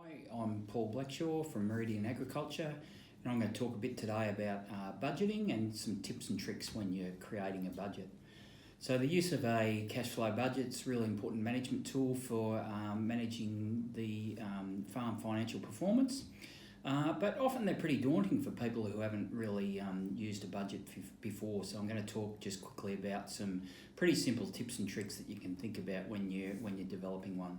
Hi, I'm Paul Blackshaw from Meridian Agriculture, and I'm going to talk a bit today about budgeting and some tips and tricks when you're creating a budget. So the use of a cash flow budget is a really important management tool for managing the farm financial performance. But often they're pretty daunting for people who haven't really used a budget before. So I'm going to talk just quickly about some pretty simple tips and tricks that you can think about when you're developing one.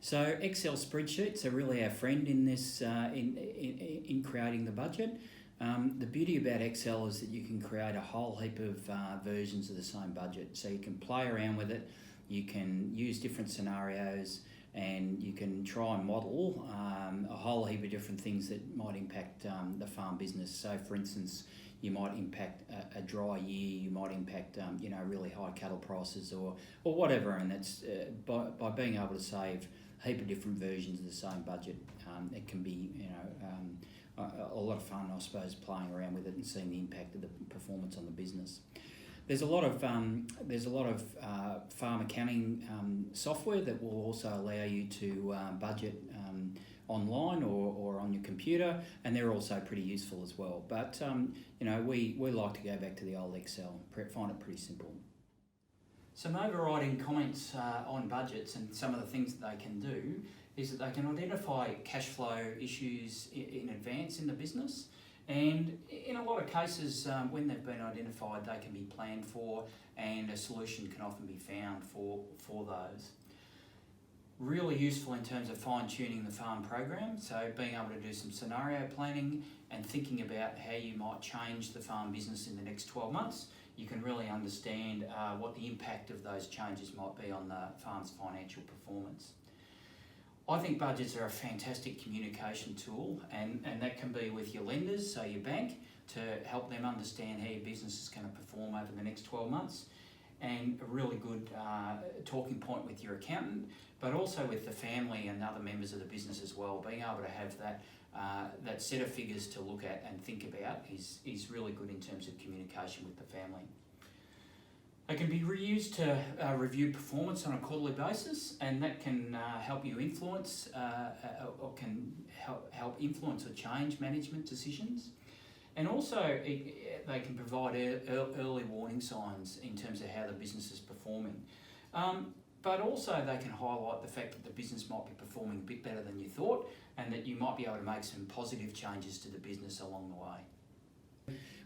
So Excel spreadsheets are really our friend in this in creating the budget. The beauty about Excel is that you can create a whole heap of versions of the same budget. So you can play around with it, you can use different scenarios, and you can try and model a whole heap of different things that might impact the farm business. So for instance, you might impact a dry year, you might impact really high cattle prices or whatever, and that's by being able to save a heap of different versions of the same budget. It can be a lot of fun, I suppose, playing around with it and seeing the impact of the performance on the business. There's a lot of farm accounting software that will also allow you to budget online or on your computer, and they're also pretty useful as well. But we like to go back to the old Excel. Find it pretty simple. Some overriding comments on budgets and some of the things that they can do is that they can identify cash flow issues in advance in the business. And in a lot of cases, when they've been identified, they can be planned for, and a solution can often be found for those. Really useful in terms of fine-tuning the farm program, so being able to do some scenario planning and thinking about how you might change the farm business in the next 12 months. You can really understand what the impact of those changes might be on the farm's financial performance. I think budgets are a fantastic communication tool, and that can be with your lenders, so your bank, to help them understand how your business is going to perform over the next 12 months, and a really good talking point with your accountant, but also with the family and other members of the business as well. Being able to have that set of figures to look at and think about is really good in terms of communication with the family. They can be reused to review performance on a quarterly basis, and that can help you influence or can help influence or change management decisions. And also, they can provide early warning signs in terms of how the business is performing. But also, they can highlight the fact that the business might be performing a bit better than you thought, and that you might be able to make some positive changes to the business along the way.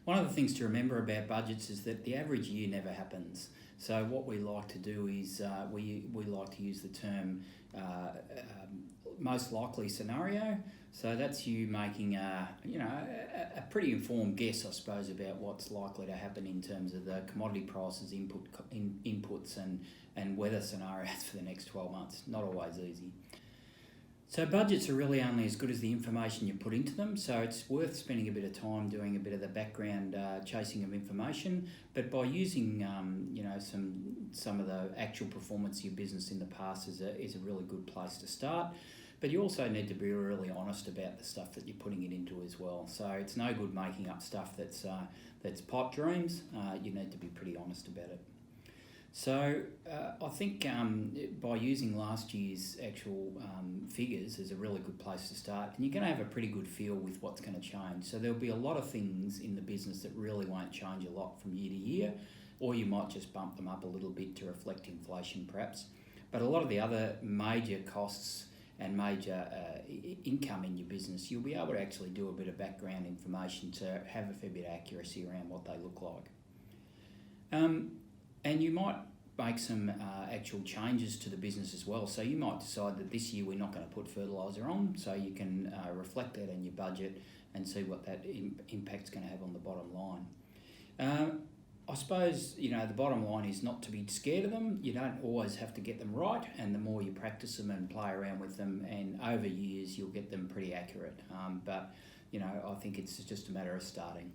One of the things to remember about budgets is that the average year never happens. So what we like to do is we like to use the term most likely scenario. So that's you making a pretty informed guess, I suppose, about what's likely to happen in terms of the commodity prices, inputs and weather scenarios for the next 12 months. Not always easy. So budgets are really only as good as the information you put into them, so it's worth spending a bit of time doing a bit of the background chasing of information. But by using some of the actual performance of your business in the past is a really good place to start. But you also need to be really honest about the stuff that you're putting it into as well. So it's no good making up stuff that's pipe dreams. You need to be pretty honest about it. So I think by using last year's actual figures is a really good place to start, and you're going to have a pretty good feel with what's going to change. So there'll be a lot of things in the business that really won't change a lot from year to year, or you might just bump them up a little bit to reflect inflation perhaps. But a lot of the other major costs and major income in your business, you'll be able to actually do a bit of background information to have a fair bit of accuracy around what they look like. And you might make some actual changes to the business as well. So you might decide that this year we're not going to put fertiliser on, so you can reflect that in your budget and see what that impact's going to have on the bottom line. I suppose, the bottom line is not to be scared of them. You don't always have to get them right, and the more you practice them and play around with them, and over years you'll get them pretty accurate. But I think it's just a matter of starting.